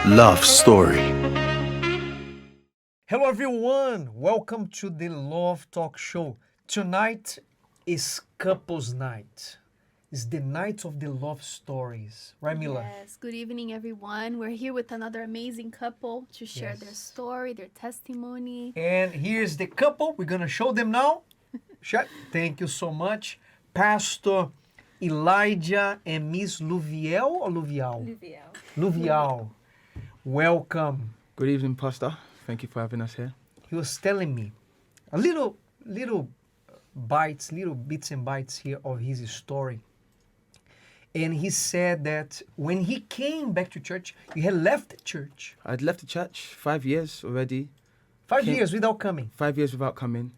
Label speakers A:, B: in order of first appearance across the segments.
A: Love Story.
B: Hello, everyone. Welcome to the Love Talk Show. Tonight is couples night. It's the night of the love stories. Right, Mila?
C: Yes, good evening, everyone. We're here with another amazing couple to share their
B: Yes.
C: story, their testimony.
B: And here's the couple. We're going to show them now. Thank you so much. Pastor Elijah and Miss Louviel or Lluvial?
D: Lluvial.
B: Lluvial. Welcome.
E: Good evening, Pastor. Thank you for having us here.
B: He was telling me a little bits and bytes here of his story. And he said that when he came back to church, he had left the church.
E: I'd left the church 5 years already.
B: 5 years without coming.
E: 5 years without coming.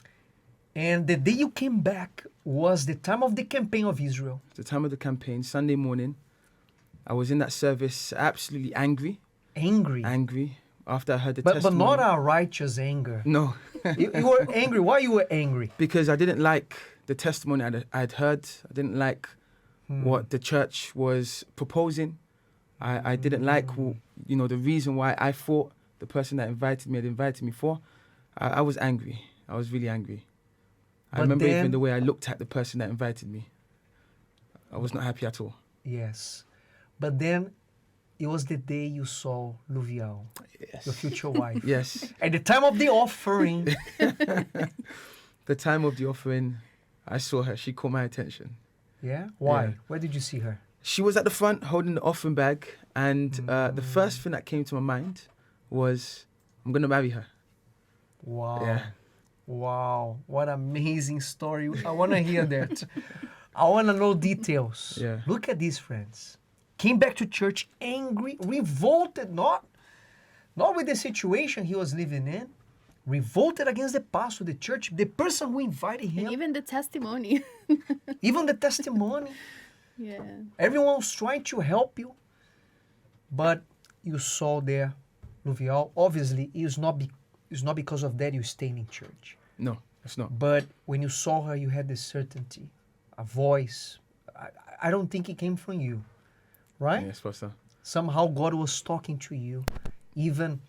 B: And the day you came back was the time of the campaign of Israel.
E: The time of the campaign, Sunday morning. I was in that service absolutely angry.
B: Angry.
E: After I heard the
B: But
E: testimony.
B: not a righteous anger.
E: No.
B: You were angry. Why you were angry?
E: Because I didn't like the testimony I'd heard. I didn't like what the church was proposing. I didn't like, the reason why I thought the person that invited me had invited me for. I was angry. I was really angry. I
B: But
E: remember even
B: then-
E: the way I looked at the person that invited me. I was not happy at all.
B: Yes. But then it was the day you saw Louviel,
E: Yes.
B: your future wife.
E: Yes.
B: At the time of the offering.
E: The time of the offering, I saw her. She caught my attention.
B: Yeah? Why?
E: Yeah.
B: Where did you see her?
E: She was at the front holding the offering bag, and the first thing that came to my mind was, I'm going to marry her.
B: Wow.
E: Yeah.
B: Wow. What amazing story. I want to hear that. I want to know details.
E: Yeah.
B: Look at these friends. Came back to church angry, revolted, not with the situation he was living in, revolted against the pastor, the church, the person who invited him,
C: And even the testimony.
B: even the testimony.
C: Yeah.
B: Everyone was trying to help you. But you saw there, Louviel, obviously, it's not because of that you stayed in church.
E: No, it's not.
B: But when you saw her, you had this certainty, a voice. I don't think it came from you, right?
E: Yes, Pastor.
B: Somehow God was talking to you. Even,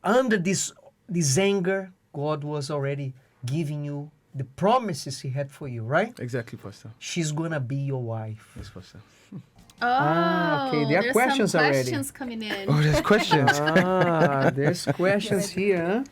B: under this anger, God was already giving you the promises he had for you, right?
E: Exactly, Pastor.
B: She's going to be your wife.
E: Yes, Pastor.
C: Oh,
B: okay, there are
C: there's
B: questions
C: some
B: already.
C: questions coming in.
E: Oh, there's questions.
B: There's questions here, huh?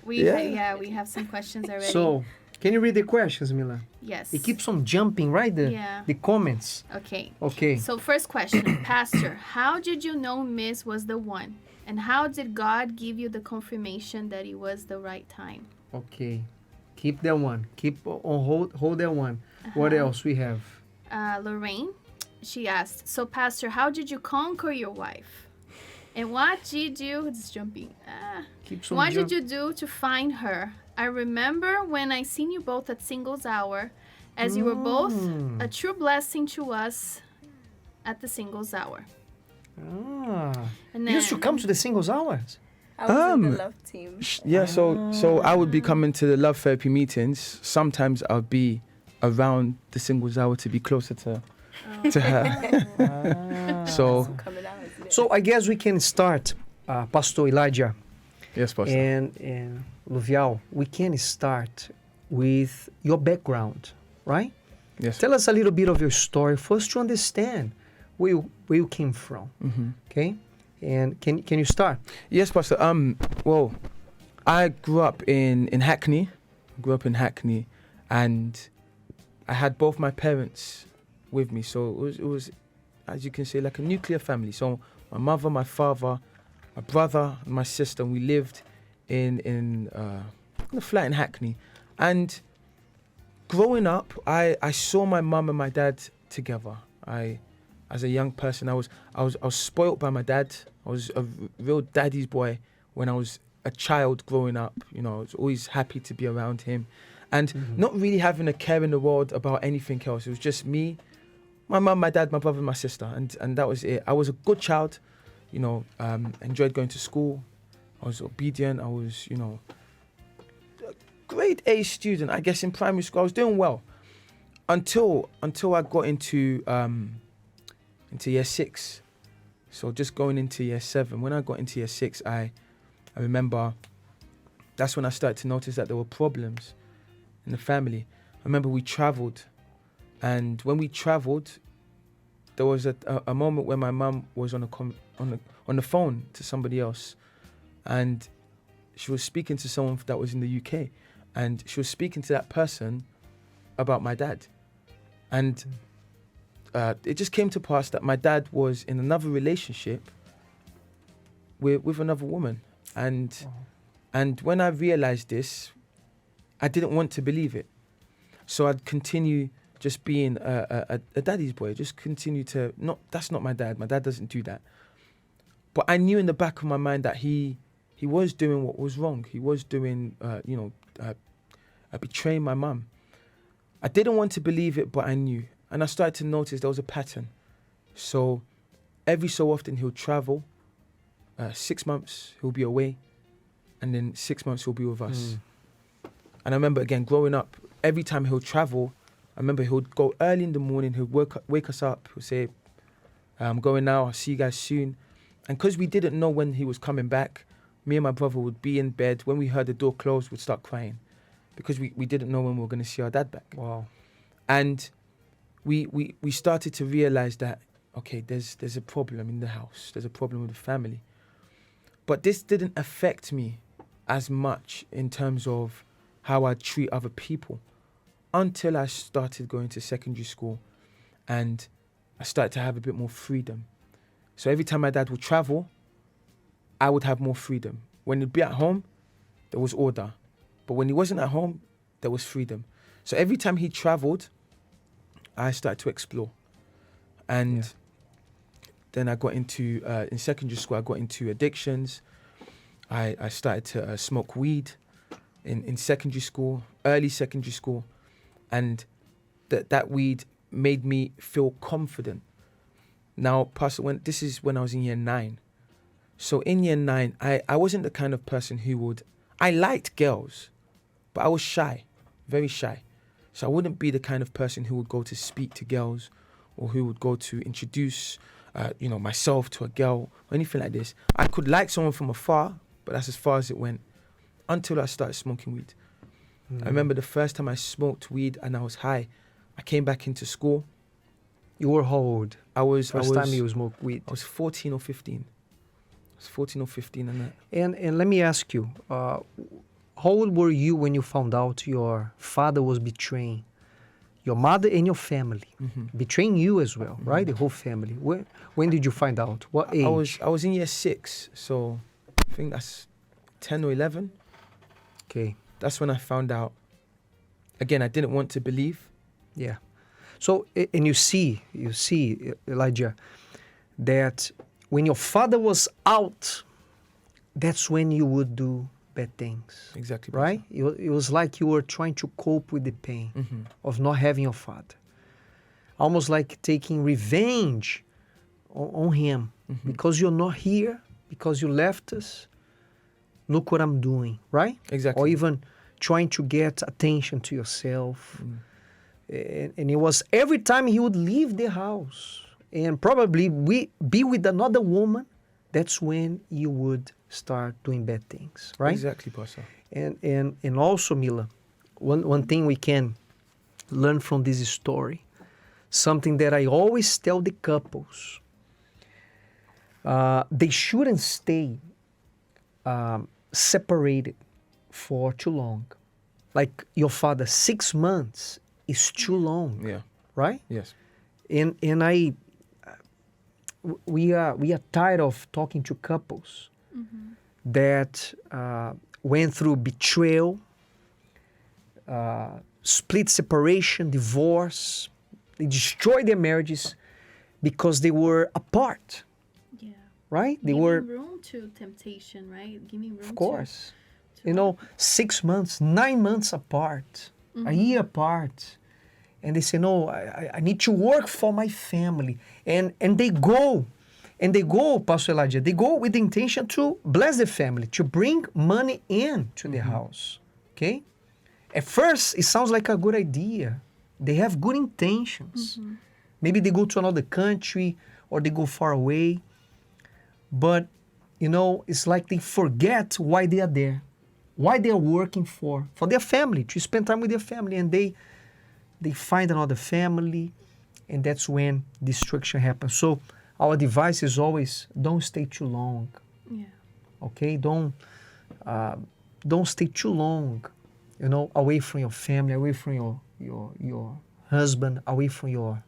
C: We have some questions already.
B: So, can you read the questions, Mila?
C: yes.
B: It keeps on jumping, right? The comments.
C: Okay.
B: Okay.
C: So first question, Pastor, how did you know Miss was the one? And how did God give you the confirmation that it was the right time?
B: Okay. Keep that one. Keep on hold that one. What else we have?
C: Lorraine, she asked, so Pastor, how did you conquer your wife? And what did you, it's jumping,
B: Keeps on
C: what did you do to find her? I remember when I seen you both at singles hour, as you were both a true blessing to us at the singles hour. And
B: You used to come to the singles hours?
D: I was in the love team.
E: Yeah, so I would be coming to the love therapy meetings. Sometimes I would be around the singles hour to be closer to her. So
D: Coming out, isn't it?
B: So I guess we can start, Pastor Elijah
E: yes, Pastor.
B: and Louviel. We can start with your background, right?
E: Yes.
B: Tell us a little bit of your story first to understand where you came from. Okay, and can you start?
E: Yes, Pastor. Well, I grew up in Hackney. And I had both my parents with me. So it was, as you can say, like a nuclear family. So my mother, my father, my brother, and my sister. And we lived in a flat in Hackney. And growing up, I saw my mum and my dad together. As a young person, I was spoilt by my dad. I was a real daddy's boy when I was a child growing up. I was always happy to be around him, and not really having a care in the world about anything else. It was just me, my mum, my dad, my brother, and my sister, and that was it. I was a good child, enjoyed going to school. I was obedient. I was, a grade A student. I guess in primary school I was doing well, until I got into year 6. So just going into year 7, when I got into year 6, I remember that's when I started to notice that there were problems in the family. I remember we traveled, and when we traveled, there was a moment where my mum was on the phone to somebody else, and she was speaking to someone that was in the UK, and she was speaking to that person about my dad. And it just came to pass that my dad was in another relationship with another woman. And when I realized this, I didn't want to believe it. So I'd continue just being a daddy's boy, just continue to, that's not my dad. My dad doesn't do that. But I knew in the back of my mind that he was doing what was wrong. He was doing, betraying my mum. I didn't want to believe it, but I knew. And I started to notice there was a pattern. So every so often he'll travel. 6 months he'll be away. And then 6 months he'll be with us. And I remember, again, growing up, every time he'll travel, I remember he'll go early in the morning, he'll wake us up, he'll say, I'm going now, I'll see you guys soon. And because we didn't know when he was coming back, me and my brother would be in bed. When we heard the door close, we'd start crying because we didn't know when we were going to see our dad back.
B: Wow.
E: And we started to realize that, okay, there's a problem in the house. There's a problem with the family. But this didn't affect me as much in terms of how I treat other people until I started going to secondary school and I started to have a bit more freedom. So every time my dad would travel, I would have more freedom. When he'd be at home, there was order. But when he wasn't at home, there was freedom. So every time he traveled, I started to explore. And then I got into, in secondary school, I got into addictions. I started to smoke weed in secondary school, early secondary school. And that weed made me feel confident. Now, Pastor, this is when I was in year 9. So in year 9, I wasn't the kind of person who would, I liked girls, but I was shy, very shy. So I wouldn't be the kind of person who would go to speak to girls or who would go to introduce, myself to a girl or anything like this. I could like someone from afar, but that's as far as it went until I started smoking weed. I remember the first time I smoked weed and I was high. I came back into school.
B: You were how old? First time you smoked weed?
E: I was 14 or 15. I was 14 or 15 and that.
B: And let me ask you, how old were you when you found out your father was betraying your mother and your family? Betraying you as well, right? The whole family. When did you find out? What age?
E: I was in year 6, so I think that's 10 or 11.
B: Okay.
E: That's when I found out. Again, I didn't want to believe.
B: Yeah. So, and you see, Elijah, that when your father was out, that's when you would do bad things.
E: Exactly.
B: Right? It was like you were trying to cope with the pain of not having your father. Almost like taking revenge on him. Because you're not here, because you left us, look what I'm doing, right?
E: Exactly.
B: Or even trying to get attention to yourself. And it was every time he would leave the house and probably be with another woman, that's when you would start doing bad things, right?
E: Exactly, Pastor.
B: And also, Mila, one thing we can learn from this story, something that I always tell the couples, they shouldn't stay separated for too long. Like your father, 6 months is too long.
E: Yeah.
B: Right?
E: Yes.
B: And we are tired of talking to couples that went through betrayal, split separation, divorce. They destroyed their marriages because they were apart.
C: Yeah.
B: Right? They
C: Giving
B: were,
C: room to temptation, right? Giving room
B: of course.
C: to
B: 6 months, 9 months apart, a year apart. And they say, no, I need to work for my family. And they go, Pastor Elijah, they go with the intention to bless the family, to bring money in to the house. Okay? At first, it sounds like a good idea. They have good intentions. Maybe they go to another country or they go far away. but it's like they forget why they are there, why they are working for their family, to spend time with their family, and they find another family, and that's when destruction happens. So our advice is always, don't stay too long.
C: Yeah.
B: Okay, don't stay too long, away from your family, away from your husband, away from your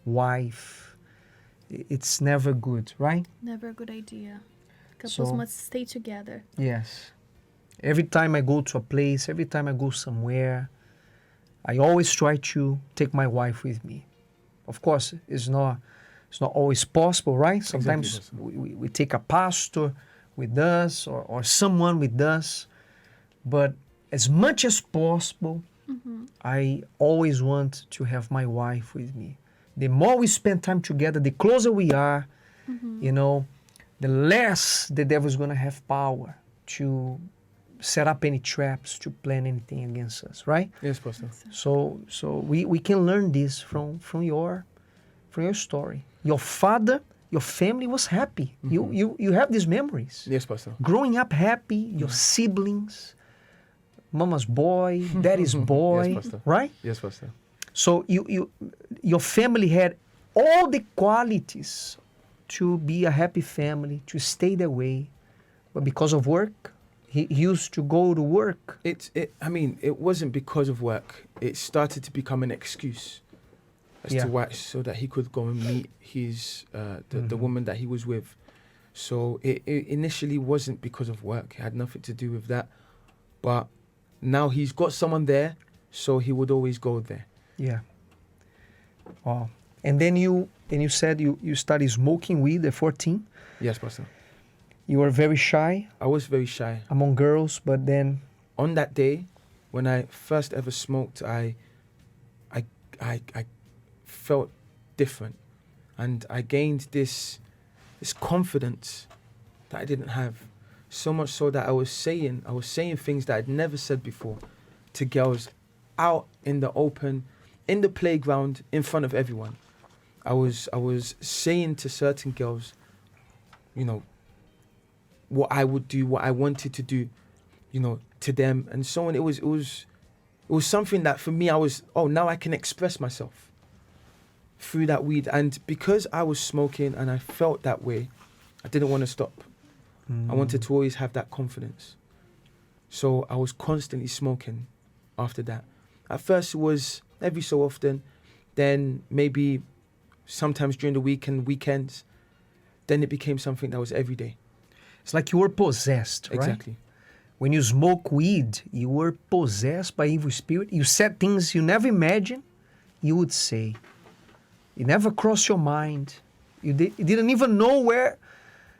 B: wife. It's never good, right?
C: Never a good idea. Couples
B: So-
C: must stay together.
B: Yes. Every time I go to a place, every time I go somewhere, I always try to take my wife with me. Of course, it's not always possible, right? Sometimes
E: Exactly.
B: we take a pastor with us or someone with us, but as much as possible, I always want to have my wife with me. The more we spend time together, the closer we are, the less the devil is going to have power to set up any traps, to plan anything against us, right?
E: Yes, Pastor.
B: So we can learn this from your story. Your father, your family was happy. You have these memories.
E: Yes, Pastor.
B: Growing up happy, your siblings, mama's boy, daddy's boy,
E: Yes, Pastor.
B: right?
E: Yes, Pastor.
B: So your family had all the qualities to be a happy family, to stay that way, but because of work, he used to go to work.
E: It wasn't because of work. It started to become an excuse as
B: Yeah.
E: to why, so that he could go and meet his the woman that he was with. So it initially wasn't because of work. It had nothing to do with that. But now he's got someone there, so he would always go there.
B: Yeah. Wow. And then you said you started smoking weed at 14.
E: Yes, Pastor.
B: You were very shy
E: I was very shy.
B: among girls, but then
E: On that day, when I first ever smoked, I felt different, and I gained this confidence that I didn't have. So much so that I was saying things that I'd never said before to girls out in the open, in the playground, in front of everyone. I was saying to certain girls, what I would do, what I wanted to do, to them and so on. It was something that for me, now I can express myself through that weed. And because I was smoking and I felt that way, I didn't want to stop. I wanted to always have that confidence. So I was constantly smoking after that. At first it was every so often, then maybe sometimes during the weekends, then it became something that was every day.
B: it's like you were possessed, right?
E: Exactly.
B: When you smoke weed, you were possessed by evil spirit. You said things you never imagined you would say. It never crossed your mind. You didn't even know where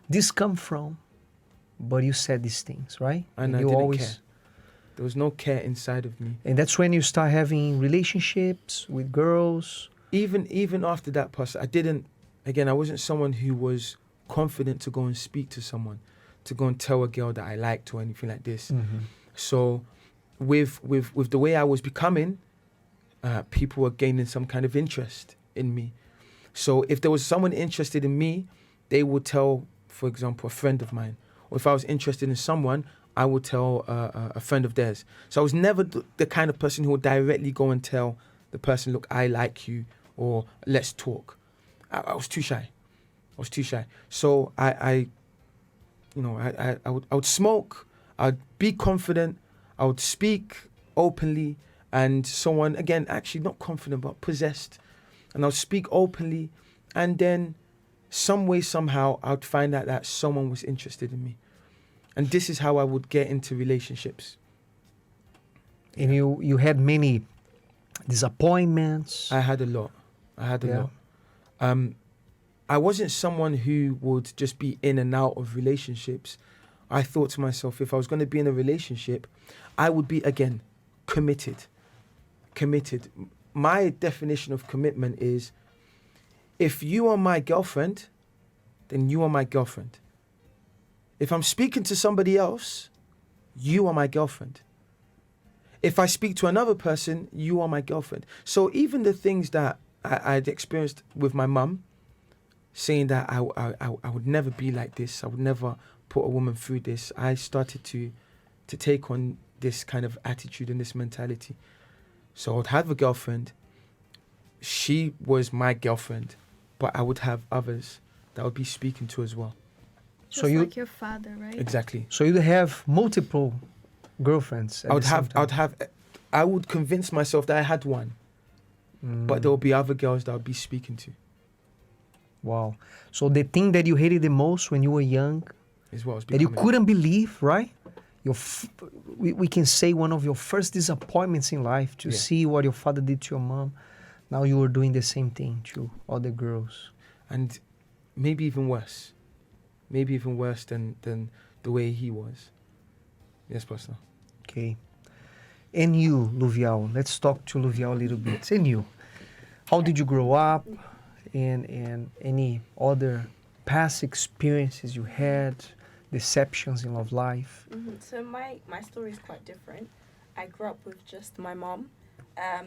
B: this come from. But you said these things, right?
E: And I
B: you
E: didn't care. There was no care inside of me.
B: And that's when you start having relationships with girls.
E: Even after that, Pastor, I wasn't someone who was confident to go and speak to someone, to go and tell a girl that I liked or anything like this. So with the way I was becoming, people were gaining some kind of interest in me. So if there was someone interested in me, they would tell, for example, a friend of mine. Or if I was interested in someone, I would tell a friend of theirs. So I was never the kind of person who would directly go and tell the person, look, I like you, or let's talk. I was too shy. So I would smoke, I'd be confident, I would speak openly, and someone, again, actually not confident, but possessed. And I would speak openly, and then some way, somehow, I would find out that someone was interested in me. And this is how I would get into relationships.
B: And you had many disappointments.
E: I had a lot.
B: Yeah.
E: I wasn't someone who would just be in and out of relationships. I thought to myself, if I was going to be in a relationship, I would be, again, committed. My definition of commitment is, if you are my girlfriend, then you are my girlfriend. If I'm speaking to somebody else, you are my girlfriend. If I speak to another person, you are my girlfriend. So even the things that I'd experienced with my mum, saying that I would never be like this. I would never put a woman through this. I started to take on this kind of attitude and this mentality. So I would have a girlfriend. She was my girlfriend, but I would have others that I would be speaking to as well.
C: Just
B: So you-
C: like your father, right?
E: Exactly.
B: So you'd have multiple girlfriends. At the same time.
E: I would convince myself that I had one, but there will be other girls that I would be speaking to
B: Wow. So the thing that you hated the most when you were young,
E: as well. As
B: that you
E: becoming-
B: couldn't believe, right? We can say one of your first disappointments in life to
E: Yeah.
B: see what your father did to your mom. Now you were doing the same thing to other girls.
E: and maybe even worse. Maybe even worse than the way he was. Yes, Pastor.
B: Okay. And you, Louviel, let's talk to Louviel a little bit. And you, how did you grow up? And any other past experiences you had, deceptions in love life?
D: So my story is quite different. I grew up with just my mom,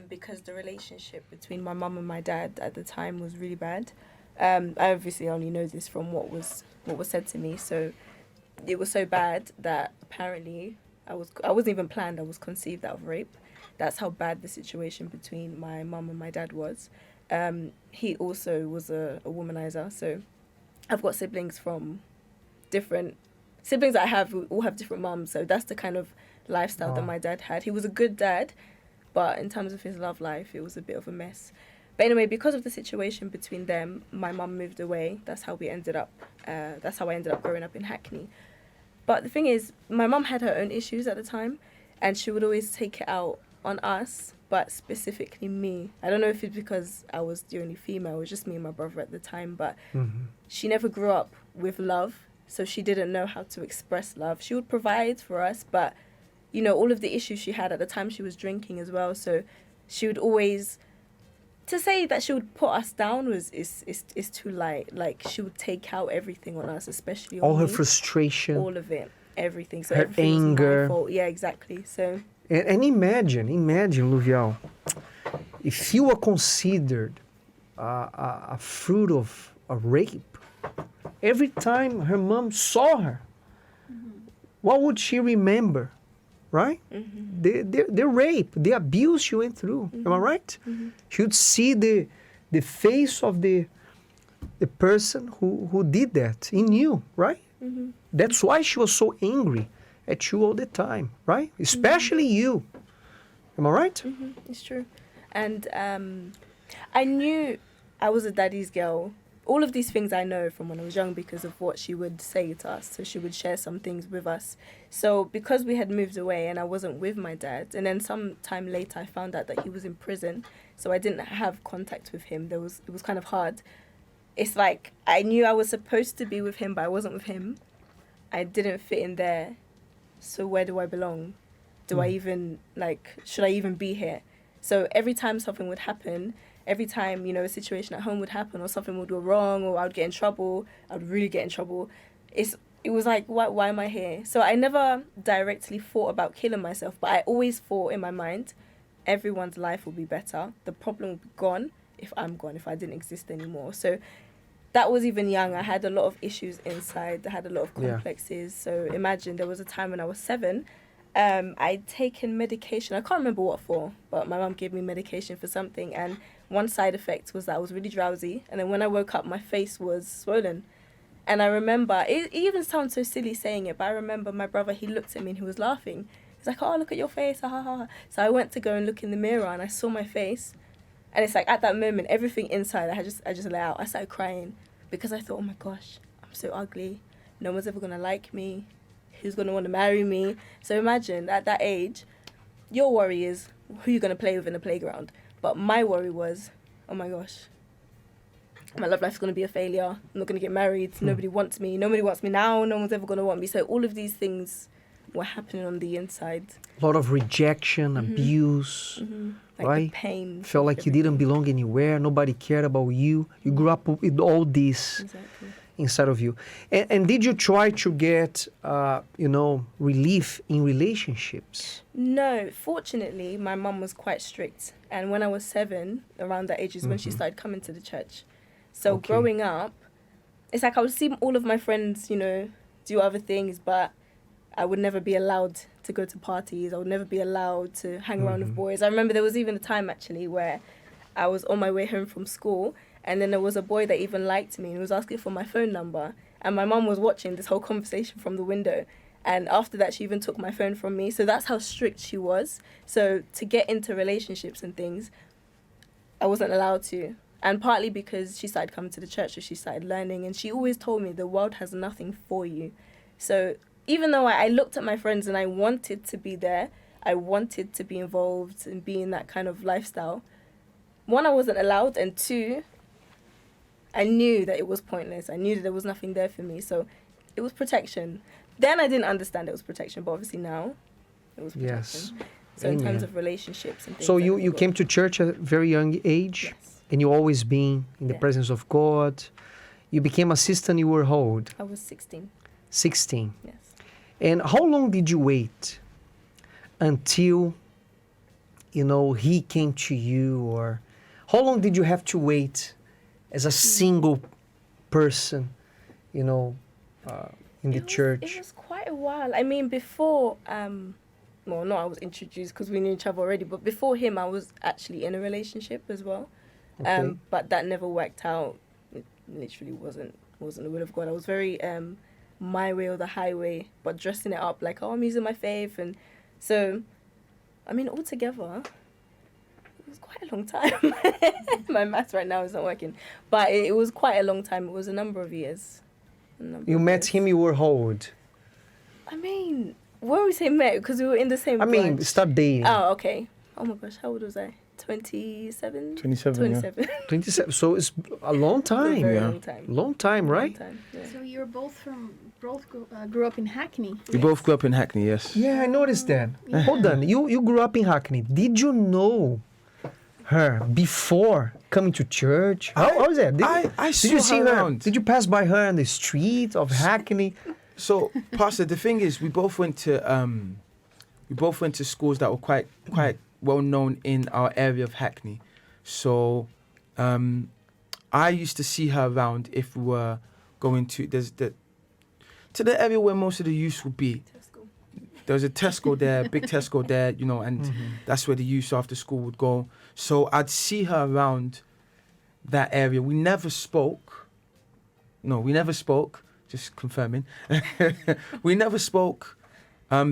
D: because the relationship between my mom and my dad at the time was really bad. I obviously only know this from what was said to me. So it was so bad that apparently I wasn't even planned. I was conceived out of rape. That's how bad the situation between my mum and my dad was. He also was a womanizer. So I've got siblings from different siblings that I have who all have different mums. So that's the kind of lifestyle that
B: Wow.
D: my dad had. He was a good dad, but in terms of his love life, it was a bit of a mess. But anyway, because of the situation between them, my mum moved away. That's how we ended up. That's how I ended up growing up in Hackney. But the thing is, my mum had her own issues at the time, and she would always take it out on us, but specifically me. I don't know if it's because I was the only female, it was just me and my brother at the time, but she never grew up with love, so she didn't know how to express love. She would provide for us, but, you know, all of the issues she had at the time, she was drinking as well, so she would always... To say that she would put us down is too light. Like, she would take out everything on us, especially on
B: All her
D: me.
B: frustration.
D: All of it, everything. So
B: Her
D: everything was
B: anger.
D: my fault. Yeah, exactly. So
B: And imagine, Louviel, if you were considered a fruit of a rape, every time her mom saw her, what would she remember? Right? The rape, the abuse she went through. Am I right? She would see the face of the person who did that in you, right? That's why she was so angry at you all the time, right? Especially you. Am I right?
D: it's true. And I knew I was a daddy's girl. All of these things I know from when I was young because of what she would say to us. So she would share some things with us. So because we had moved away and I wasn't with my dad, and then some time later I found out that he was in prison, so I didn't have contact with him. It was kind of hard. It's like I knew I was supposed to be with him, but I wasn't with him. I didn't fit in there. So where do I belong? Do I even, should I even be here? So every time something would happen, every time, you know, a situation at home would happen or something would go wrong or I would get in trouble, I would really get in trouble. It was like, why am I here? So I never directly thought about killing myself, but I always thought in my mind, everyone's life will be better. The problem will be gone if I'm gone, if I didn't exist anymore. So that was even young. I had a lot of issues inside. I had a lot of complexes. So imagine there was a time when I was 7, I'd taken medication. I can't remember what for, but my mum gave me medication for something. And one side effect was that I was really drowsy. And then when I woke up, my face was swollen. And I remember, it even sounds so silly saying it, but I remember my brother, he looked at me and he was laughing. He's like, oh, look at your face. Ha, ha, ha. So I went to go and look in the mirror and I saw my face. And it's like at that moment, everything inside, I just let out. I started crying because I thought, oh my gosh, I'm so ugly. No one's ever going to like me. Who's going to want to marry me? So imagine at that age, your worry is who you're going to play with in the playground. But my worry was, oh my gosh, my love life's going to be a failure. I'm not going to get married. Nobody wants me. Nobody wants me now. No one's ever going to want me. So all of these things were happening on the inside.
B: A lot of rejection, abuse,
D: Like
B: right?
D: the pain.
B: Felt like you didn't belong anywhere. Nobody cared about you. You grew up with all this
D: Exactly.
B: inside of you. And did you try to get, relief in relationships?
D: No, fortunately, my mum was quite strict. And when I was 7, around that age is when she started coming to the church. So
B: Okay.
D: growing up, it's like I would see all of my friends, you know, do other things, but I would never be allowed to go to parties. I would never be allowed to hang around with boys. I remember there was even a time actually where I was on my way home from school, and then there was a boy that even liked me and was asking for my phone number. And my mum was watching this whole conversation from the window. And after that, she even took my phone from me. So that's how strict she was. So to get into relationships and things, I wasn't allowed to. And partly because she started coming to the church, so she started learning. And she always told me the world has nothing for you. So even though I looked at my friends and I wanted to be there, I wanted to be involved and be in that kind of lifestyle. One, I wasn't allowed. And two, I knew that it was pointless. I knew that there was nothing there for me. So it was protection. Then I didn't understand it was protection, but obviously now it was protection.
B: Yes.
D: So in
B: Amen.
D: terms of relationships and things.
B: So
D: I
B: you
D: never
B: came
D: got-
B: to church at a very young age,
D: Yes.
B: and you always been in the
D: Yeah.
B: presence of God. You became assistant, you were how old?
D: I was 16.
B: 16.
D: Yes.
B: And how long did you wait until, he came to you? Or how long did you have to wait as a single person, in the church?
D: It was quite a while. I mean, before, I was introduced because we knew each other already, but before him, I was actually in a relationship as well.
B: Okay.
D: But that never worked out. It literally wasn't the will of God. I was very my way or the highway, but dressing it up like, I'm using my faith. And so, I mean, altogether, it was quite a long time. My maths right now is not working. But it was quite a long time. It was a number of years.
B: You met him, you were how old?
D: I mean, where we say met? Because we were in the same branch.
B: Start dating.
D: Oh, okay. Oh my gosh, how old was I? 27?
E: 27, yeah.
D: 27.
B: 27. So it's a long time.
D: Very
E: yeah.
D: long time.
B: Long time, right?
D: Long time, yeah.
C: So you're both grew up in Hackney.
E: We both grew up in Hackney, yes.
B: Yeah, I noticed that. Hold on. You grew up in Hackney. Did you know her before coming to church? How was that?
E: I
B: Did you
E: saw
B: see
E: her
B: her?
E: around.
B: Did you pass by her on the street of Hackney?
E: So, Pastor, the thing is, we both went to schools that were quite well known in our area of Hackney. So, I used to see her around if we were going to the area where most of the youth would be. There was a Tesco there, big Tesco there, and that's where the youth after school would go. So I'd see her around that area. We never spoke. No, we never spoke. Just confirming. We never spoke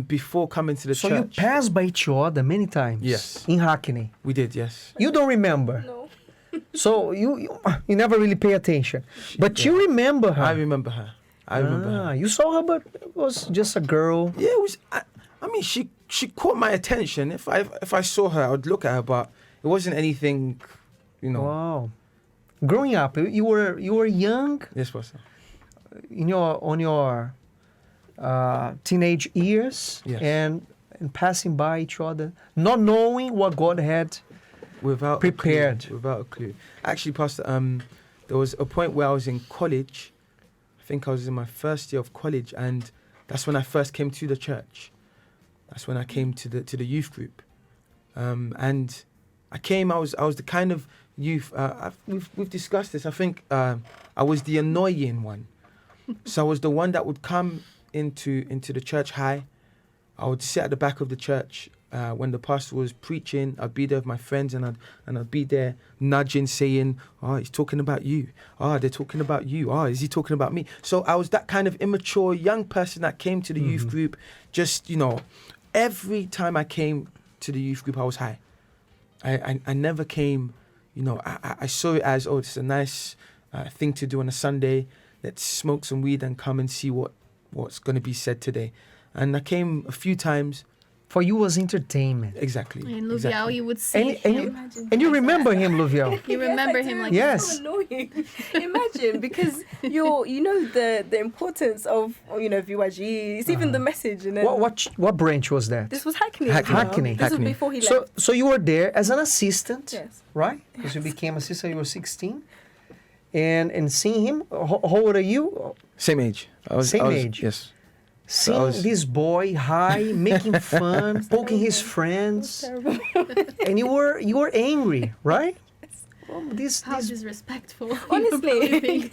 E: before coming to the
B: So
E: church.
B: you passed by each other many times?
E: Yes.
B: In Hackney?
E: We did, yes.
B: You don't remember?
D: No.
B: So you never really pay attention. But you remember her?
E: I remember her. I remember her.
B: You saw her, but it was just a girl.
E: Yeah, it was. I mean, she caught my attention. If I saw her, I would look at her, but it wasn't anything,
B: Wow. Growing up, you were young
E: Yes, Pastor.
B: on your teenage years,
E: Yes.
B: and passing by each other, not knowing what God had.
E: Without
B: Prepared.
E: without a clue. Actually, Pastor, there was a point where I was in college. I think I was in my first year of college, and that's when I first came to the church. That's when I came to the youth group, and I came. I was the kind of youth. We've discussed this. I think I was the annoying one. So I was the one that would come into the church high. I would sit at the back of the church. When the pastor was preaching, I'd be there with my friends, and I'd be there nudging, saying, "Oh, he's talking about you. Oh, they're talking about you. Oh, is he talking about me?" So I was that kind of immature young person that came to the youth group. Just every time I came to the youth group, I was high. I never came. I saw it as, oh, it's a nice thing to do on a Sunday. Let's smoke some weed and come and see what's going to be said today. And I came a few times.
B: For you was entertainment.
E: Exactly.
C: In Louvial,
E: exactly.
C: you would see him.
B: And you remember him, Louviel?
C: You remember him like
B: Yes.
D: So annoying. Imagine, because the importance of VYG. It's even the message. And then
B: What branch was that?
D: this was Hackney.
E: Hackney.
B: Hackney.
D: This was
E: Hackney.
D: before he left.
B: So you were there as an assistant,
D: Yes.
B: right? Because you became assistant, you were 16. And seeing him, how old are you?
E: Same age.
B: Same age.
E: Yes.
B: Seeing this boy high, making fun, poking his friends,
D: Terrible.
B: and you were angry, right?
C: How disrespectful.
D: Honestly.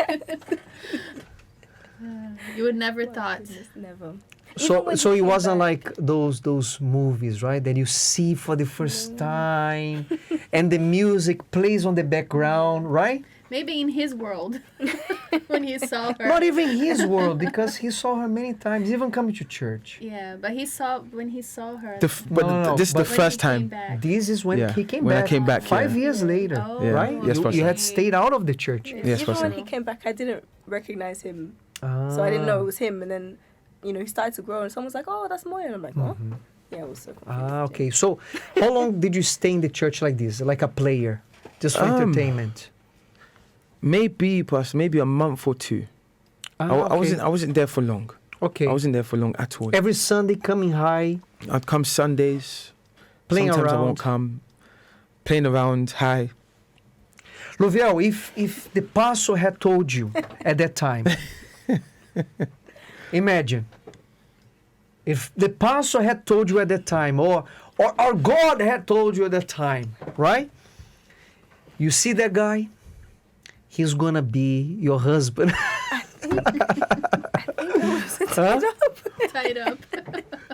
C: You would never thought.
D: Goodness, never.
B: So
D: Even when
B: so
D: he
B: it
D: came
B: wasn't
D: back-
B: like those movies, right? That you see for the first time, and the music plays on the background, right?
C: Maybe in his world, when he saw her.
B: Not even his world, because he saw her many times, even coming to church.
C: Yeah, but when he saw her.
B: No,
E: This is the
B: but
C: when
E: first
C: he came
E: time.
C: back.
B: This is when
E: Yeah,
B: he came
E: when I
B: back.
E: came back,
B: 5
E: yeah.
B: years later,
C: Oh,
E: Yeah.
B: right?
E: Yes,
B: you
E: Pastor.
B: had stayed out of the church.
E: Yes,
D: Even
E: Pastor.
D: when he came back, I didn't recognize him, so I didn't know it was him. And then, he started to grow, and someone was like, "Oh, that's Moya." And I'm like, "Oh, yeah." It was so confused.
B: Okay. So, how long did you stay in the church like this, like a player, just for entertainment?
E: Maybe a month or two. I wasn't there for long.
B: Okay.
E: I wasn't there for long at all.
B: Every Sunday coming high,
E: I'd come Sundays.
B: Playing
E: Sometimes I
B: around.
E: won't come. Playing around high.
B: Louviel, if the pastor had told you at that time, imagine, if the pastor had told you at that time, or God had told you at that time, right? You see that guy? He's gonna be your husband. Huh?
C: Tied up.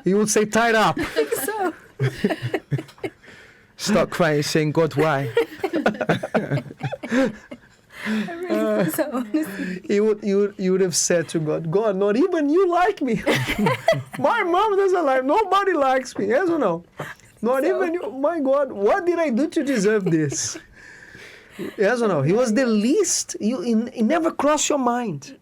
B: He would say tied up.
D: I think so.
E: Start crying, saying, "God, why?"
D: I really think so. Honestly.
B: You would have said to God, God, not even you like me. My mom doesn't like me. Nobody likes me. Yes or no? Not
D: so.
B: even you. My God, what did I do to deserve this? Yes or no? He was the least. It never crossed your mind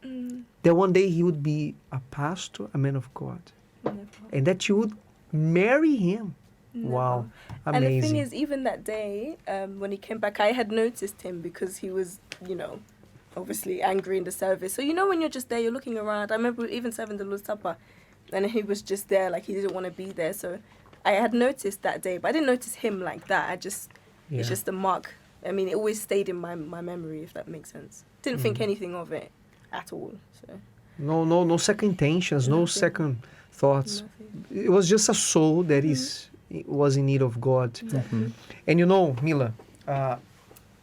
B: that one day he would be a pastor, a man of God,
D: Never.
B: and that you would marry him. Wow,
D: And the thing
B: amazing.
D: is, even that day, when he came back, I had noticed him because he was, obviously angry in the service. So, when you're just there, you're looking around. I remember even serving the Lord's Supper, and he was just there, like he didn't want to be there. So I had noticed that day, but I didn't notice him like that. It's
B: Yeah.
D: just a mark. I mean, it always stayed in my memory, if that makes sense. Didn't think anything of it at all. So
B: No second intentions, no
D: Nothing.
B: second thoughts.
D: nothing.
B: It was just a soul that was in need of God.
E: Mhm.
B: And Mila,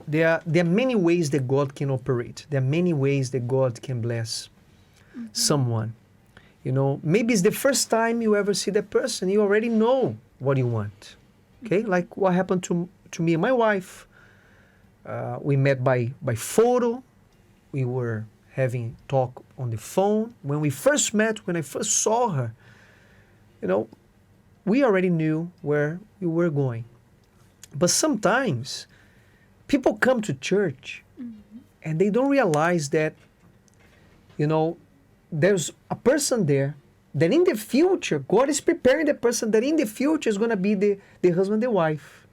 B: there are many ways that God can operate. There are many ways that God can bless someone. Maybe it's the first time you ever see that person. You already know what you want. Okay, like what happened to me and my wife. We met by photo. We were having talk on the phone. When we first met, when I first saw her, we already knew where we were going. But sometimes people come to church and they don't realize that, there's a person there that in the future, God is preparing the person that in the future is going to be the husband, the wife.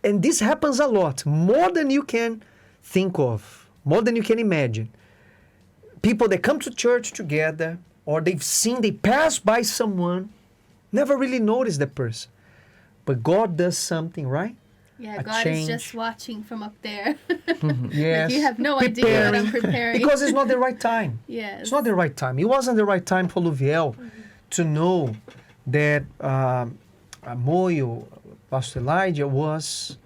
B: And this happens a lot, more than you can think of, more than you can imagine. People that come to church together, or they pass by someone, never really notice the person. But God does something, right?
C: Yeah,
B: A
C: God
B: change.
C: is just watching from up there.
B: Yes.
C: Like you have no idea what I'm preparing.
B: Because it's not the right time.
C: Yes.
B: It's not the right time. It wasn't the right time for Louviel to know that Moyo, Pastor Elijah, was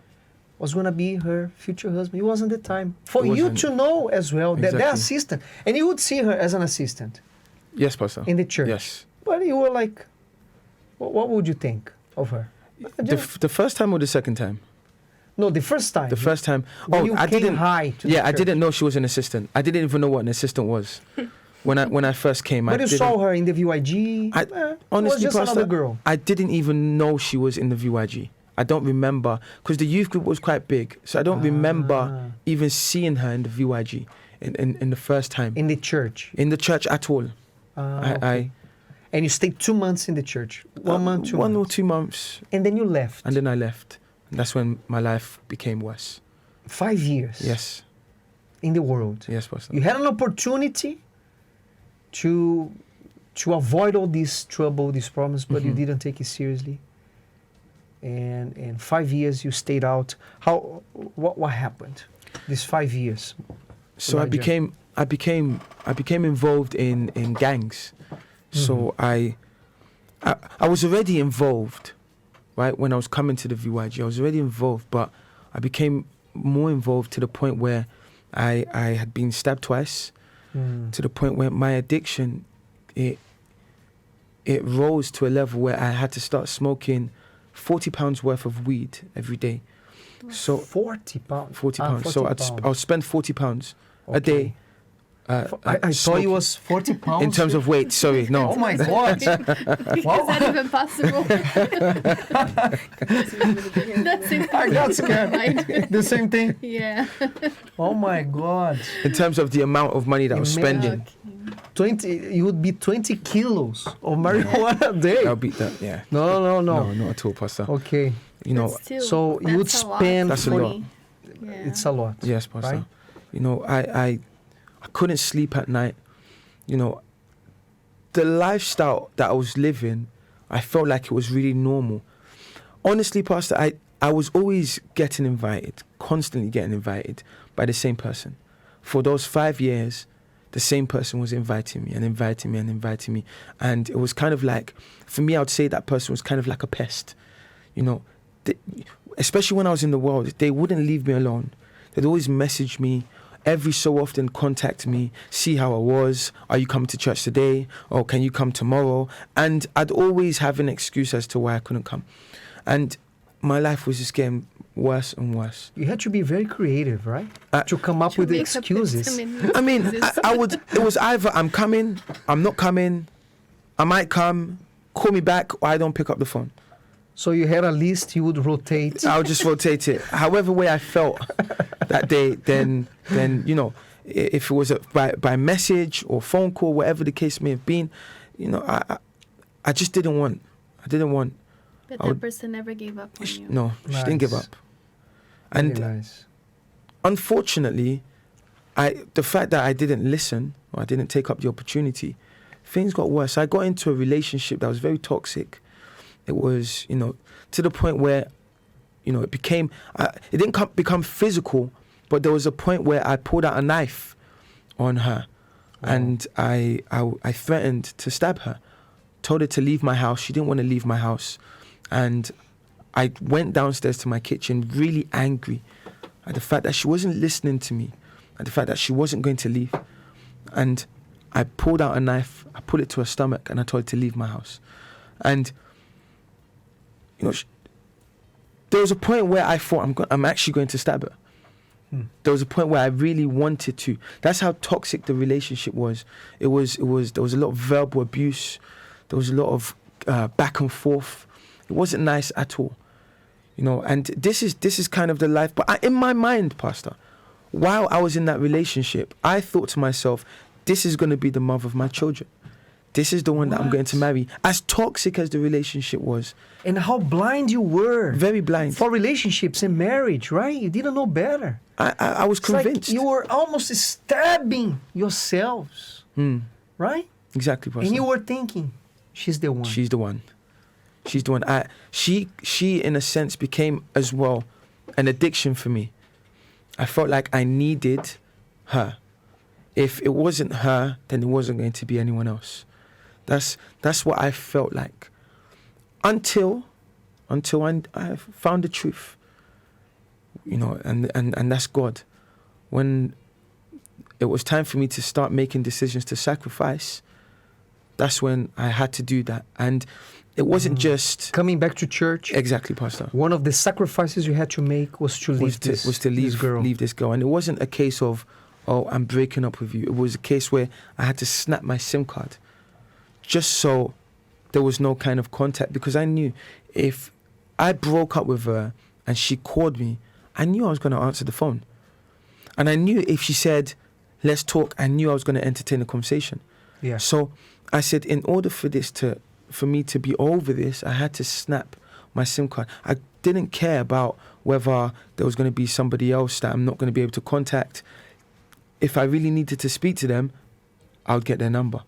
B: going to be her future husband. It wasn't the time. For
E: It
B: you
E: wasn't.
B: to know as well that the
E: Exactly.
B: assistant, and you would see her as an assistant
E: Yes, Pastor.
B: in the church.
E: Yes.
B: But you were like, what would you think of her?
E: The first time or the second time?
B: No, the first time.
E: The first time.
B: When you
E: I
B: came
E: didn't.
B: high to the
E: Yeah, I
B: church.
E: didn't know she was an assistant. I didn't even know what an assistant was when I first came.
B: But
E: I
B: you
E: didn't,
B: saw her in the VYG.
E: I-
B: it was
E: honestly,
B: just
E: Pastor,
B: another girl.
E: I didn't even know she was in the VYG. I don't remember because the youth group was quite big, so I don't remember even seeing her in the VYG in the first time
B: In the church.
E: in the church at all.
B: Okay. And you stayed 2 months in the church. 1 month, 2
E: 1 or
B: months.
E: 2 months,
B: And then you left.
E: and then I left. And that's when my life became worse.
B: 5 years
E: Yes,
B: in the world.
E: yes, Pastor.
B: You had an opportunity to avoid all this trouble, these problems, but you
E: Mhm.
B: didn't take it seriously. And 5 years you stayed out. What happened? These 5 years.
E: So I
B: Elijah.
E: became involved in gangs. So I was already involved, right? When I was coming to the VYG, I was already involved, but I became more involved to the point where I had been stabbed twice, to the point where my addiction, it rose to a level where I had to start smoking 40 pounds worth of weed every day. So
B: 40 pounds.
E: 40 pounds.
B: 40
E: So
B: pounds.
E: I'll spend 40 pounds a
B: Okay.
E: day.
B: I thought it
E: smoking.
B: was 40 pounds.
E: In terms of weight, sorry, no.
B: Oh my God.
C: Is that even possible? That's it.
B: I got scared. The same thing.
C: Yeah.
B: Oh my God.
E: In terms of the amount of money that I was
B: Imagine.
E: spending,
B: 20, it would be 20 kilos of marijuana a day.
E: I'll beat that, yeah.
B: No.
E: No, not at all, Pastor.
B: Okay.
E: You know,
C: But still,
B: so you would
C: that's a lot
B: spend
E: That's a
C: for
E: lot.
C: me. Yeah.
B: It's a lot.
E: yes, Pastor.
B: Right?
E: You know, I couldn't sleep at night. You know, the lifestyle that I was living, I felt like it was really normal. Honestly, Pastor, I was always getting invited, constantly getting invited by the same person. For those 5 years, the same person was inviting me and inviting me and inviting me. And it was kind of like, for me, I would say that person was kind of like a pest. You know, especially when I was in the world, they wouldn't leave me alone. They'd always message me, every so often contact me, see how I was, are you coming to church today, or can you come tomorrow? And I'd always have an excuse as to why I couldn't come. And my life was just getting worse and worse.
B: You had to be very creative, right?
E: Uh,
B: To come up
C: To
B: with the
C: make up
B: excuses.
C: too many
E: I mean,
C: excuses.
E: I would, it was either I'm coming, I'm not coming, I might come, call me back, or I don't pick up the phone.
B: So you had a list, you would rotate.
E: I'll just rotate it. However way I felt that day, then you know, if it was by message or phone call, whatever the case may have been, you know, I just didn't want.
C: But
E: I
C: that
E: would-
C: person never gave up on you.
E: No, she didn't give
B: Nice.
E: up. And
B: Very nice.
E: unfortunately, the fact that I didn't listen or I didn't take up the opportunity, things got worse. I got into a relationship that was very toxic. It was, you know, to the point where, you know, it became, it didn't become physical, but there was a point where I pulled out a knife on her, and I threatened to stab her, told her to leave my house. She didn't want to leave my house, and I went downstairs to my kitchen really angry at the fact that she wasn't listening to me, at the fact that she wasn't going to leave, and I pulled out a knife, I put it to her stomach, and I told her to leave my house. And you know, there was a point where I thought I'm actually going to stab her. There was a point where I really wanted to. That's how toxic the relationship was. There was a lot of verbal abuse. There was a lot of back and forth. It wasn't nice at all, you know. And this is kind of the life. But in my mind, Pastor, while I was in that relationship, I thought to myself, this is going to be the mother of my children. This is the one that I'm going to marry. As toxic as the relationship was.
B: And how blind you were.
E: Very blind.
B: For relationships and marriage, right? You didn't know better.
E: I was
B: It's like
E: convinced.
B: you were almost stabbing yourselves, right?
E: Exactly, Pastor.
B: And you were thinking, she's the one.
E: She's the one. She's the one. She in a sense became as well an addiction for me. I felt like I needed her. If it wasn't her, then it wasn't going to be anyone else. That's what I felt like. Until I found the truth. You know, and that's God. When it was time for me to start making decisions to sacrifice, that's when I had to do that. And it wasn't just
B: Coming back to church,
E: exactly, Pastor.
B: one of the sacrifices you had to make was to leave this
E: leave
B: girl.
E: leave this girl. And it wasn't a case of, oh, I'm breaking up with you. It was a case where I had to snap my SIM card just so there was no kind of contact, because I knew if I broke up with her and she called me, I knew I was going to answer the phone. And I knew if she said, let's talk, I knew I was going to entertain the conversation.
B: Yeah.
E: So I said, in order for me to be over this, I had to snap my SIM card. I didn't care about whether there was going to be somebody else that I'm not going to be able to contact. If I really needed to speak to them, I would get their number.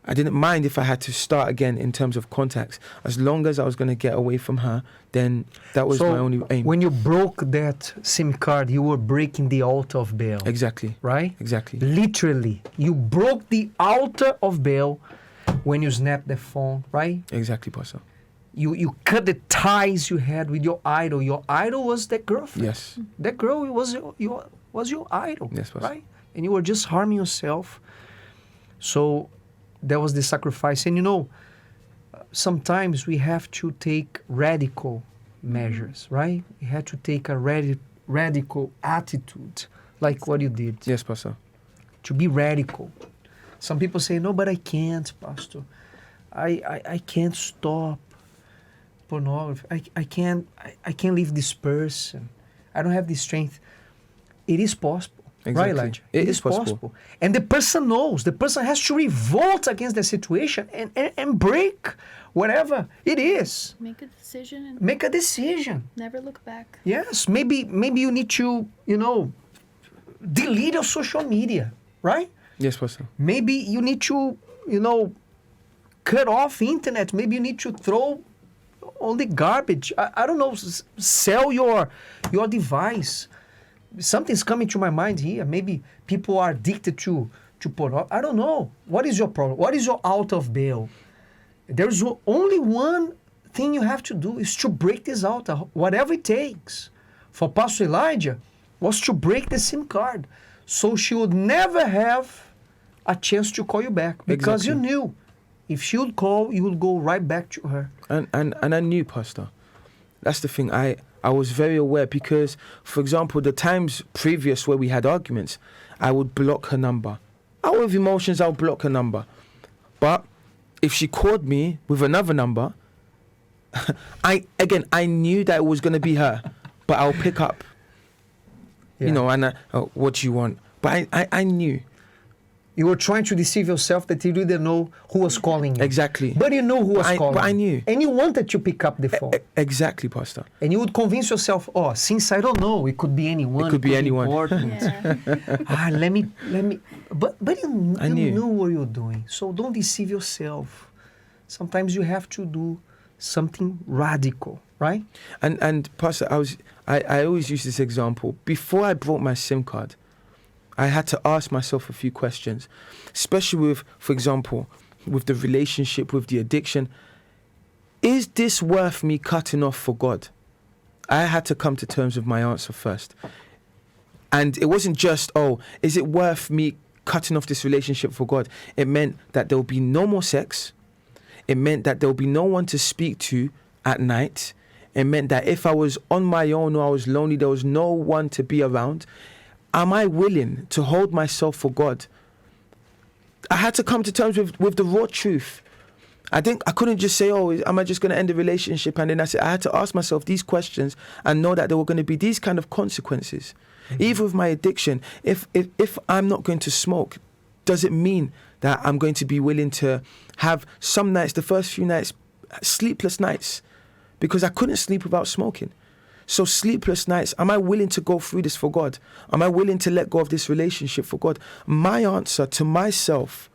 E: I didn't mind if I had to start again in terms of contacts. As long as I was going to get away from her, then that was my only aim.
B: When you broke that SIM card, you were breaking the altar of Baal,
E: Exactly.
B: right?
E: Exactly.
B: Literally, you broke the altar of Baal when you snapped the phone, right?
E: Exactly, Pastor.
B: You cut the ties you had with your idol. Your idol was that girlfriend.
E: Yes.
B: That girl was your idol,
E: Yes, Pastor.
B: right? And you were just harming yourself. So that was the sacrifice. And sometimes we have to take radical measures, right? We have to take a radical attitude, like what you did,
E: Yes, Pastor.
B: to be radical. Some people say, no, but I can't, Pastor. I can't stop pornography. I can't leave this person. I don't have the strength. It is possible.
E: Exactly.
B: Right, Elijah?
E: It is possible.
B: And the person knows. The person has to revolt against the situation and break whatever it is.
C: Make a decision and
B: Make a decision.
C: never look back.
B: Yes, maybe you need to, delete your social media, right?
E: Yes, Pastor.
B: Maybe you need to, cut off internet. Maybe you need to throw all the garbage. I don't know, sell your device. Something's coming to my mind here. Maybe people are addicted to porn. I don't know. What is your problem? What is your out of bail? There's only one thing you have to do is to break this altar, whatever it takes. For Pastor Elijah, was to break the SIM card. So she would never have a chance to call you back. Because you knew if she would call, you would go right back to her.
E: And I knew, Pastor. That's the thing. I was very aware because, for example, the times previous where we had arguments, I would block her number. Out of emotions, I'll block her number. But if she called me with another number, I knew that it was going to be her, but I'll pick up.
B: Yeah.
E: And what do you want? But I knew.
B: You were trying to deceive yourself that you didn't know who was calling you.
E: Exactly.
B: But you knew who was calling.
E: But I knew.
B: And you wanted to pick up the phone.
E: Exactly, Pastor.
B: And you would convince yourself, since I don't know, it could be anyone.
E: It could be anyone.
B: Important.
C: Yeah.
B: Let me. But you
E: knew.
B: knew what you were doing. So don't deceive yourself. Sometimes you have to do something radical, right?
E: And Pastor, I always use this example. Before I brought my SIM card, I had to ask myself a few questions, especially with, for example, with the relationship, with the addiction. Is this worth me cutting off for God? I had to come to terms with my answer first. And it wasn't just, is it worth me cutting off this relationship for God? It meant that there will be no more sex. It meant that there will be no one to speak to at night. It meant that if I was on my own or I was lonely, there was no one to be around. Am I willing to hold myself for God? I had to come to terms with the raw truth. I couldn't just say, am I just going to end the relationship? And then I had to ask myself these questions and know that there were going to be these kind of consequences. Mm-hmm. Even with my addiction, if I'm not going to smoke, does it mean that I'm going to be willing to have some nights, the first few nights, sleepless nights? Because I couldn't sleep without smoking. So sleepless nights, am I willing to go through this for God? Am I willing to let go of this relationship for God? My answer to myself,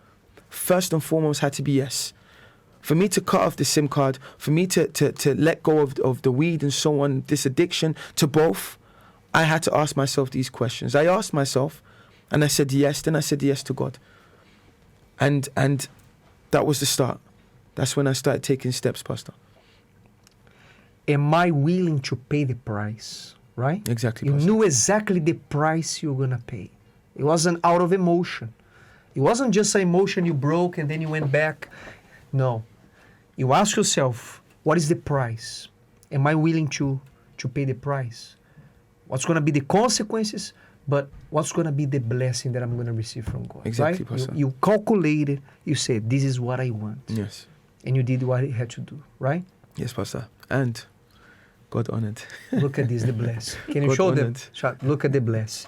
E: first and foremost, had to be yes. For me to cut off the SIM card, for me to let go of the weed and so on, this addiction, to both, I had to ask myself these questions. I asked myself, and I said yes, then I said yes to God. And that was the start. That's when I started taking steps, Pastor.
B: Am I willing to pay the price, right?
E: Exactly,
B: You
E: Pastor.
B: knew exactly the price you were going to pay. It wasn't out of emotion. It wasn't just an emotion you broke and then you went back. No. You ask yourself, what is the price? Am I willing to pay the price? What's going to be the consequences, but what's going to be the blessing that I'm going to receive from God?
E: Exactly,
B: right?
E: Pastor.
B: You calculated, you said, this is what I want.
E: Yes.
B: And you did what you had to do, right?
E: Yes, Pastor. And God honored.
B: Look at this, the bless. Can you
E: God
B: show them?
E: honored.
B: Look at the bless,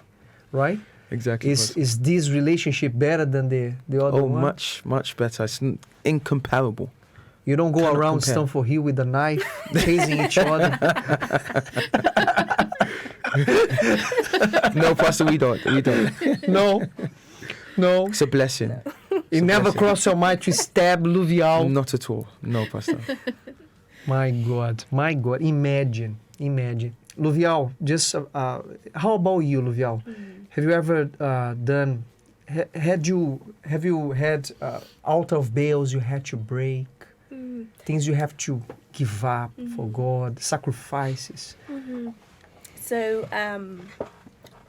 B: right?
E: Exactly. Pastor.
B: Is this relationship better than the other one?
E: Much better. It's incomparable.
B: You don't go
E: Cannot
B: around
E: compare.
B: Stamford Hill with a knife, chasing each other.
E: No, Pastor, we don't.
B: No.
E: It's a blessing.
B: It never crossed your mind to stab Lluvial.
E: Not at all. No, Pastor.
B: My God. Imagine. Louviel, just how about you, Louviel? Have you ever done? Have you had out of bails you had to break? things you have to give up for God, sacrifices.
D: So,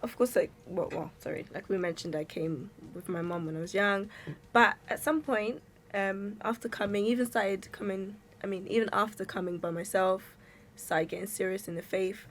D: of course, like, like we mentioned, I came with my mom when I was young. But at some point, after coming, even after coming by myself, started getting serious in the faith,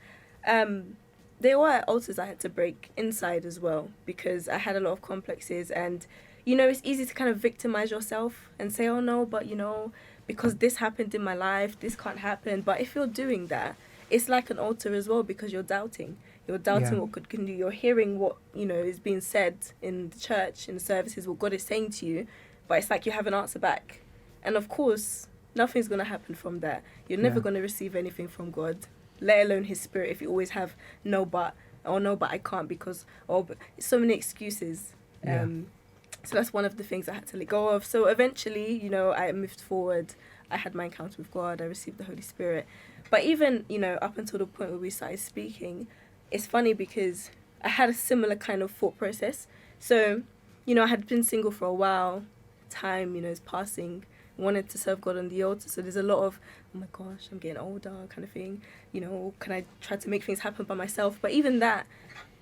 D: there were altars I had to break inside as well, because I had a lot of complexes. And, you know, it's easy to kind of victimize yourself and say, oh no, but, you know, because this happened in my life, this can't happen. But if you're doing that, it's like an altar as well, because you're doubting. You're doubting what God can do. You're hearing what, you know, is being said in the church, in the services, what God is saying to you. But it's like you have an answer back. And of course, nothing's going to happen from that. You're never going to receive anything from God, let alone His Spirit, if you always have no but, or no but I can't because, or but, so many excuses. So that's one of the things I had to let go of. So eventually, you know, I moved forward. I had my encounter with God. I received the Holy Spirit. But even, you know, up until the point where we started speaking, it's funny because I had a similar kind of thought process. So, you know, I had been single for a while. Time, you know, is passing. Wanted to serve God on the altar. So there's a lot of, oh my gosh, I'm getting older kind of thing. You know, can I try to make things happen by myself? But even that,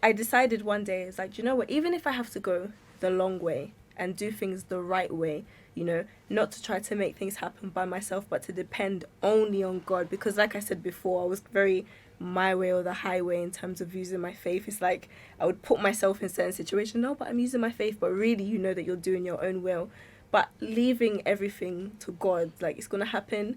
D: I decided one day, it's like, you know what, even if I have to go the long way and do things the right way, you know, not to try to make things happen by myself, but to depend only on God. Because like I said before, I was very my way or the highway in terms of using my faith. It's like I would put myself in certain situations, no, but I'm using my faith, but really you know that you're doing your own will. But leaving everything to God, like it's going to happen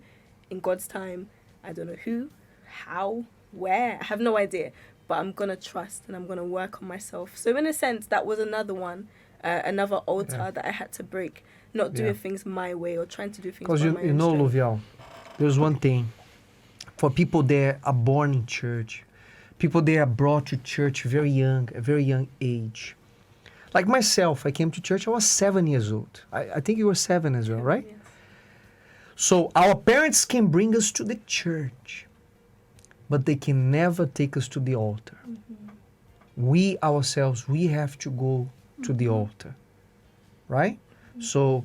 D: in God's time. I don't know who, how, where, I have no idea. But I'm going to trust and I'm going to work on myself. So in a sense, that was another one, another altar that I had to break. Not doing things my way or trying to do things by my own
B: Because you know,
D: strength.
B: Louviel, there's one thing. For people that are born in church, people that are brought to church very young, a very young age. Like myself, I came to church, I was 7 years old. I think you were 7 as well, right?
D: Yes.
B: So our parents can bring us to the church, but they can never take us to the altar. We ourselves, we have to go to the altar, right? So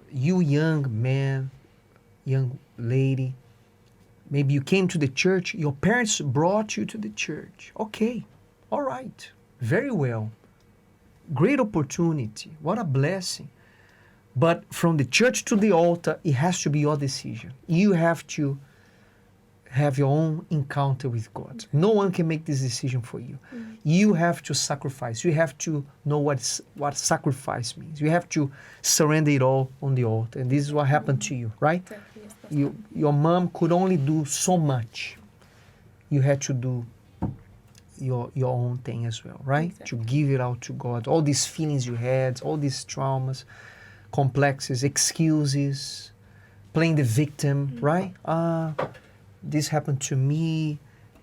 B: you young man, young lady, maybe you came to the church, your parents brought you to the church. Okay, all right, very well. Great opportunity, what a blessing. But from the church to the altar, it has to be your decision. You have to have your own encounter with God. No one can make this decision for you. You have to sacrifice. You have to know what sacrifice means. You have to surrender it all on the altar. And this is what happened to you, right?
D: Exactly, yes, that's
B: Your mom could only do so much. You had to do your own thing as well, right?
D: Exactly.
B: To give it out to God. All these feelings you had, all these traumas, complexes, excuses, playing the victim, right? This happened to me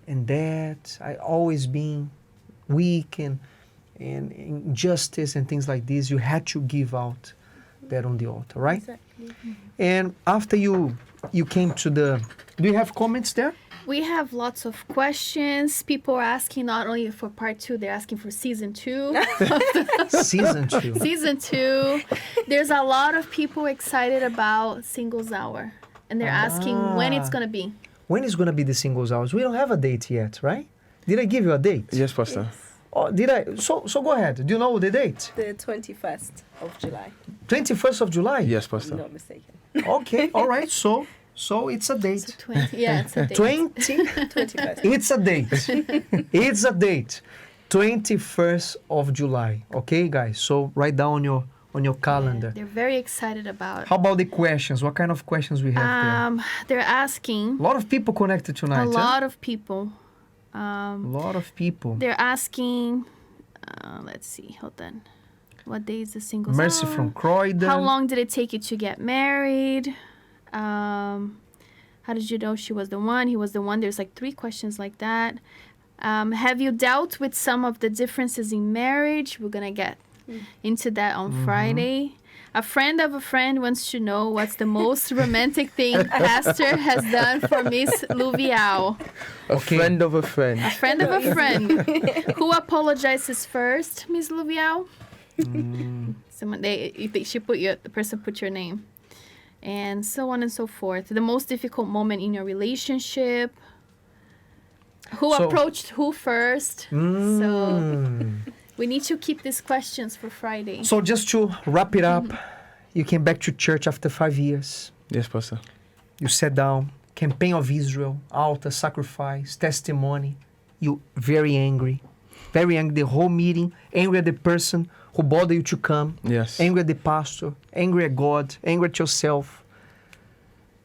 B: and that. I always been weak and injustice and things like this. You had to give out that on the altar, right?
D: Exactly.
B: And after you came to the... Do you have comments there?
C: We have lots of questions. People are asking not only for part 2, they're asking for season 2.
B: Season 2.
C: Season 2. There's a lot of people excited about Singles Hour. And they're asking when it's going to be.
B: When is going to be the singles hours? We don't have a date yet, right? Did I give you a date?
E: Yes, Pastor.
D: Yes.
B: Oh, did I? So go ahead. Do you know the date?
D: The 21st of July,
B: 21st of July?
E: Yes,
D: if I'm
E: Pastor.
D: not mistaken.
B: Okay, all right. So it's a date.
C: It's a 20. Yeah, it's a date.
D: 21st.
B: It's a date. It's a date. 21st of July. Okay, guys? So write down on your calendar.
C: They're very excited about.
B: How about the questions? What kind of questions we have
C: They're asking
B: there? A lot of people connected tonight.
C: a
B: huh?
C: lot of people.
B: A lot of people.
C: They're asking. Let's see. Hold on. What day is the Singles
B: Mercy
C: Hour?
B: from Croydon.
C: How long did it take you to get married? How did you know she was the one? He was the one. There's like 3 questions like that. Have you dealt with some of the differences in marriage? We're gonna get into that on Friday. A friend of a friend wants to know what's the most romantic thing Pastor has done for Miss Lluvial.
E: A friend of a friend.
C: A friend of a friend. Who apologizes first, Miss Lluvial? Someone she put the person put your name. and so on and so forth. The most difficult moment in your relationship. Who
B: So-
C: approached who first? So
B: Mm.
C: we need to keep these questions for Friday.
B: So just to wrap it up, you came back to church after 5 years.
E: Yes, Pastor.
B: You sat down, campaign of Israel, altar, sacrifice, testimony. You very angry the whole meeting, angry at the person who bothered you to come,
E: Yes.
B: angry at the pastor, angry at God, angry at yourself,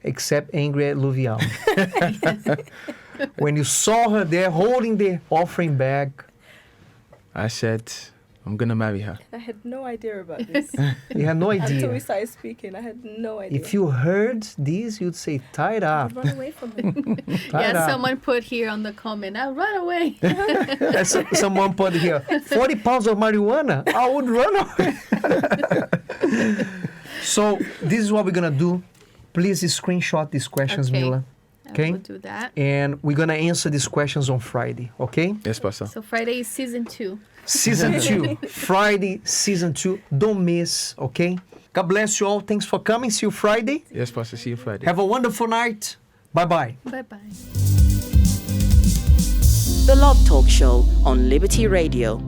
B: except angry at Lluvial. When you saw her there holding the offering bag,
E: I said, I'm going to marry her.
D: I had no idea about this.
B: you had no
D: Until we
B: idea.
D: started speaking, I had no idea.
B: If you heard this, you'd say, tie it up.
D: I'd run away from him.
B: Tie it
C: Yeah,
B: up.
C: someone put here on the comment, I'll run away.
B: Someone put here 40 pounds of marijuana. I would run away. So this is what we're gonna do. Please screenshot these questions,
C: Okay.
B: Mila, Okay.
C: I will do that.
B: and we're gonna answer these questions on Friday. Okay?
E: Yes, Pastor.
C: So Friday is season 2.
B: Season 2, Friday, season 2. Don't miss. Okay? God bless you all. Thanks for coming. See you Friday.
E: Yes, Pastor. See you Friday.
B: Have a wonderful night. Bye bye.
C: Bye-bye.
A: The Love Talk Show on Liberty Radio.